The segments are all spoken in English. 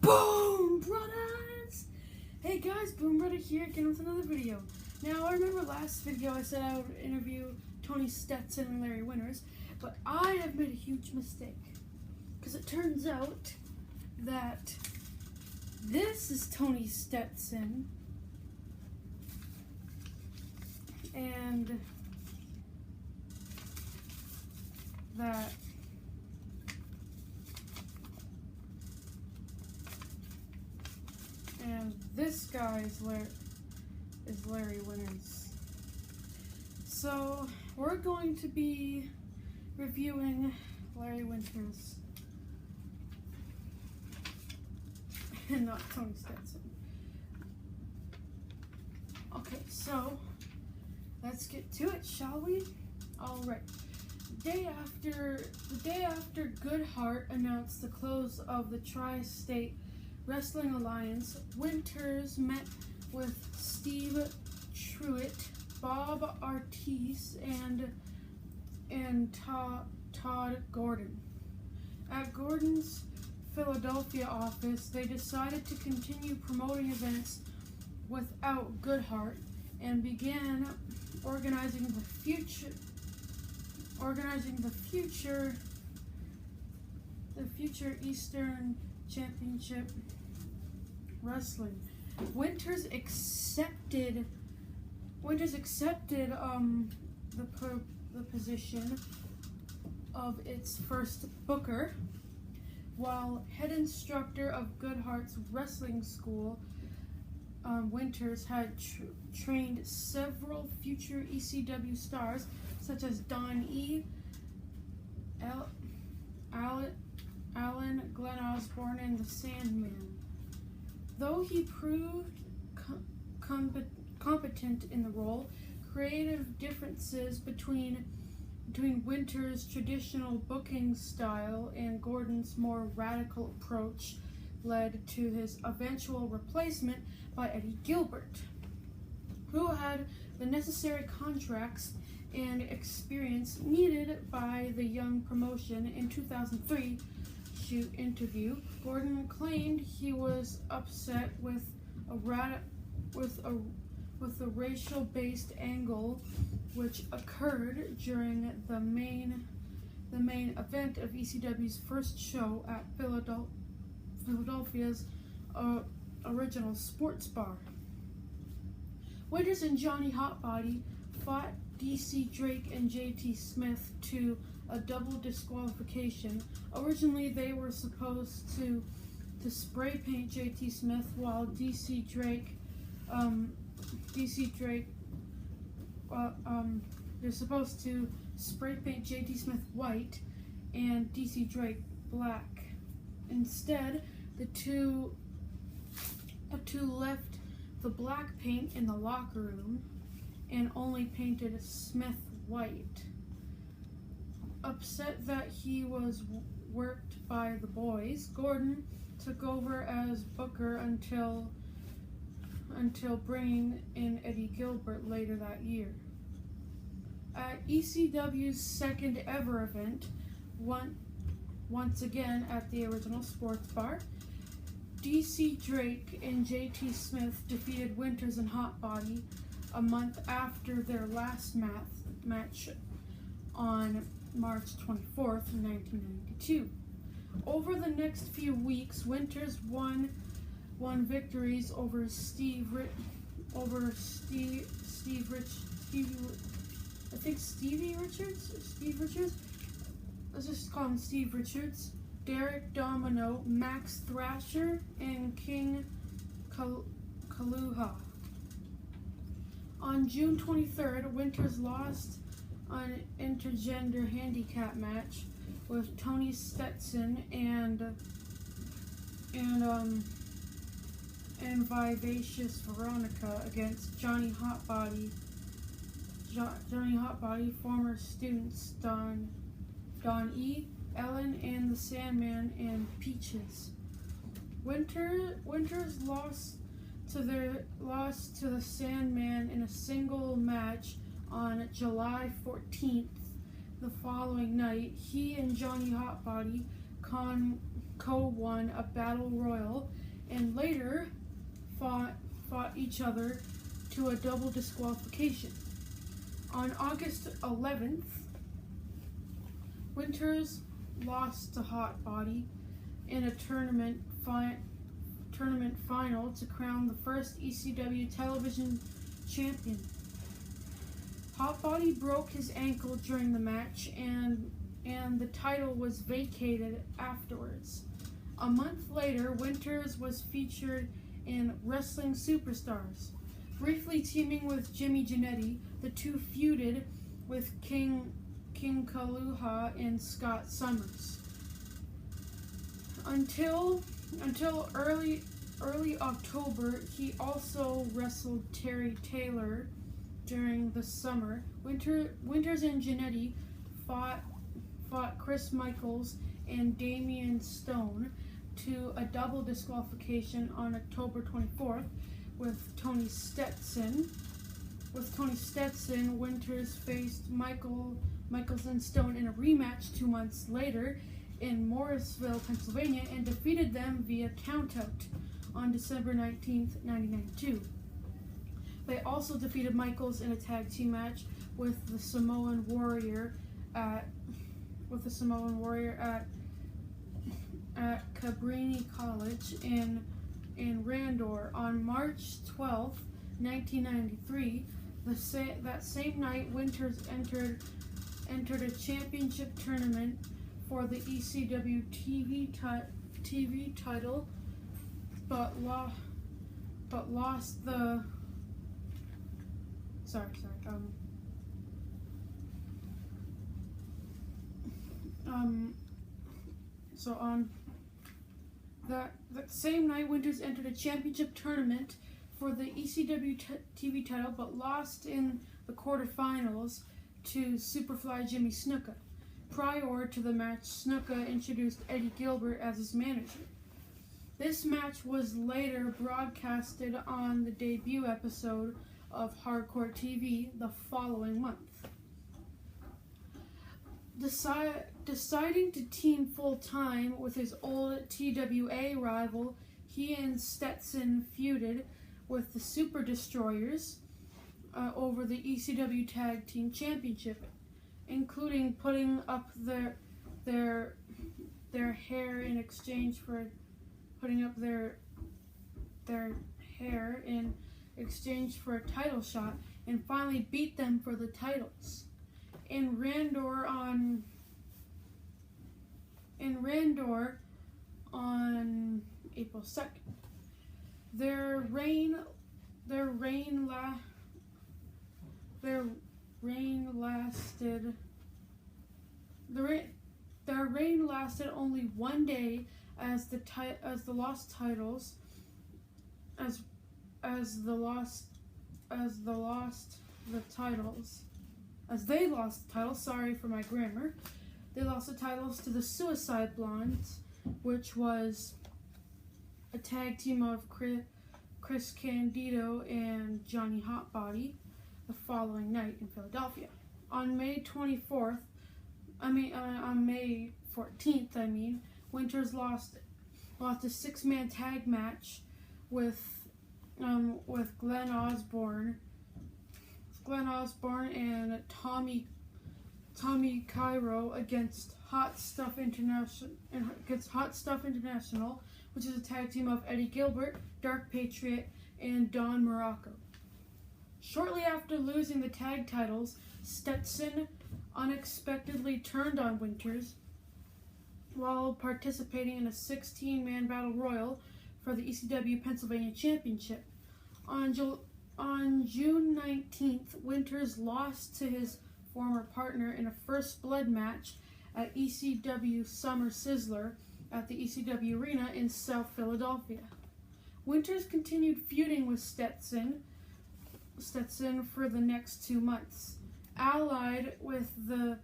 Boom, brothers! Hey guys, Boom Brother here again with another video. Now, I remember last video I said I would interview Tony Stetson and Larry Winters, but I have made a huge mistake. Because it turns out that this is Tony Stetson, and that this guy is Larry Winters. So we're going to be reviewing Larry Winters and not Tony Stetson. Okay, so let's get to it, shall we? All right. The day after Goodhart announced the close of the Tri-State Wrestling Alliance, Winters met with Steve Truitt, Bob Artis, and Todd Gordon. At Gordon's Philadelphia office, they decided to continue promoting events without Goodhart and began organizing the future Eastern Championship Wrestling. Winters accepted the position of its first booker, while head instructor of Goodhart's wrestling school. Winters had trained several future ECW stars such as Don E., Alan, Glenn Osborne, and the Sandman. Though he proved competent in the role, creative differences between Winters' traditional booking style and Gordon's more radical approach led to his eventual replacement by Eddie Gilbert, who had the necessary contracts and experience needed by the young promotion. In 2003 shoot interview, Gordon claimed he was upset with a racial-based angle which occurred during the main event of ECW's first show at Philadelphia's original sports bar. Winters and Johnny Hotbody fought DC Drake and JT Smith to a double disqualification. Originally, they were supposed to spray paint JT Smith, while DC Drake they're supposed to spray paint JT Smith white and DC Drake black. Instead, the two left the black paint in the locker room and only painted Smith white. Upset that he was worked by the boys, Gordon took over as booker until bringing in Eddie Gilbert later that year. At ECW's second ever event, once again at the original sports bar, DC Drake and JT Smith defeated Winters and Hotbody a month after their last match on March 24th, 1992. Over the next few weeks, Winters won victories over Stevie Richards. Let's just call him Steve Richards, Derek Domino, Max Thrasher, and King Kaluha. On June 23rd, Winters lost an intergender handicap match with Tony Stetson and Vivacious Veronica against Johnny Hotbody, former students Don E., Ellen, and the Sandman, and Peaches. Winters lost to the Sandman in a single match on July 14th. The following night, he and Johnny Hotbody co-won a battle royal and later fought each other to a double disqualification. On August 11th, Winters lost to Hot Body in a tournament final to crown the first ECW television champion. Hot Body broke his ankle during the match and the title was vacated afterwards. A month later, Winters was featured in Wrestling Superstars. Briefly teaming with Jimmy Jannetty, the two feuded with King Kaluha and Scott Summers. Until early October, he also wrestled Terry Taylor during the summer. Winters and Jannetty fought Chris Michaels and Damian Stone to a double disqualification on October 24th with Tony Stetson. Winters faced Michaels and Stone in a rematch 2 months later in Morrisville, Pennsylvania, and defeated them via countout on December 19th, 1992. They also defeated Michaels in a tag team match with the Samoan Warrior at Cabrini College in Randor on March 12th, 1993. That same night, Winters entered a championship tournament for the ECW TV title, but lost the. So on that same night, Winters entered a championship tournament for the ECW TV title, but lost in the quarterfinals to Superfly Jimmy Snuka. Prior to the match, Snuka introduced Eddie Gilbert as his manager. This match was later broadcasted on the debut episode of Hardcore TV the following month. Deciding to team full-time with his old TWA rival, he and Stetson feuded with the Super Destroyers over the ECW Tag Team Championship, including putting up their hair in exchange for a title shot, and finally beat them for the titles. In Randor on April 2nd. Their reign lasted only 1 day as they lost the titles. Sorry for my grammar. They lost the titles to the Suicide Blondes, which was a tag team of Chris Candido and Johnny Hotbody, the following night in Philadelphia. On May 14th, Winters lost a 6-man tag match with Glenn Osborne and Tommy Cairo against Hot Stuff International, which is a tag team of Eddie Gilbert, Dark Patriot, and Don Morocco. Shortly after losing the tag titles, Stetson unexpectedly turned on Winters while participating in a 16-man battle royal for the ECW Pennsylvania Championship. On June 19th, Winters lost to his former partner in a first blood match at ECW Summer Sizzler at the ECW Arena in South Philadelphia. Winters continued feuding with Stetson for the next 2 months. Allied with the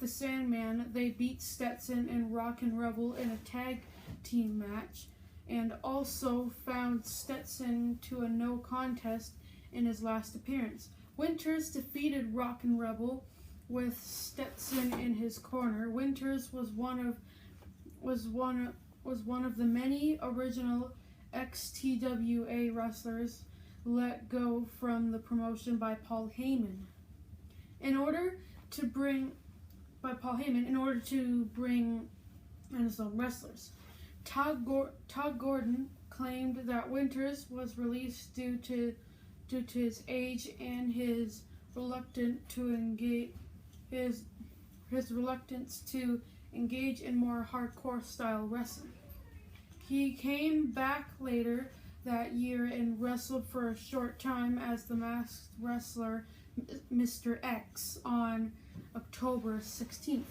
Sandman, they beat Stetson and Rock and Rebel in a tag team match, and also found Stetson to a no contest in his last appearance. Winters defeated Rock and Rebel with Stetson in his corner. Winters was one was one of the many original XTWA wrestlers let go from the promotion by Paul Heyman. In order to bring in his own wrestlers. Todd Gordon claimed that Winters was released due to his age and his reluctance to engage in more hardcore style wrestling. He came back later that year and wrestled for a short time as the Masked Wrestler Mr. X on October 16th.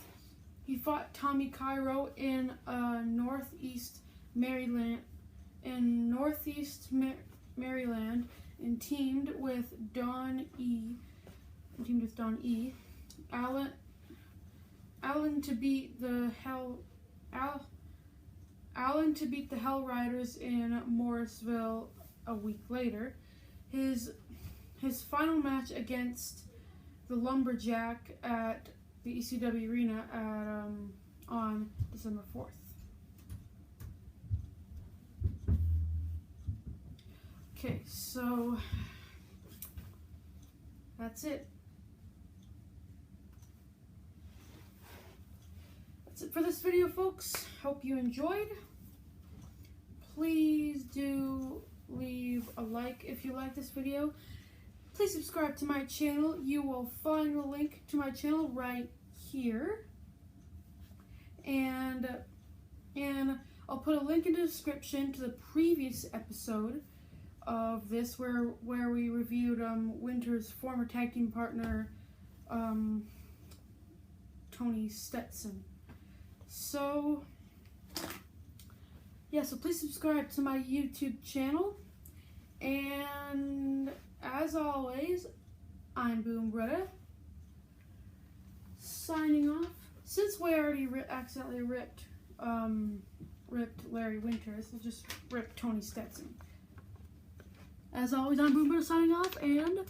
He fought Tommy Cairo in Northeast Maryland, and teamed with Don E. Allen to beat the Hell Riders in Morrisville a week later. His final match against the Lumberjack at the ECW Arena on December 4th. Okay, so that's it. That's it for this video, folks. Hope you enjoyed. Please do leave a like if you like this video. Please subscribe to my channel. You will find the link to my channel right here. And I'll put a link in the description to the previous episode of this where we reviewed Winter's former tag team partner, Tony Stetson. So yeah, so please subscribe to my YouTube channel. And as always, I'm bruda, signing off. Since we already accidentally ripped Larry Winters, we'll just rip Tony Stetson. As always, I'm bruda signing off, and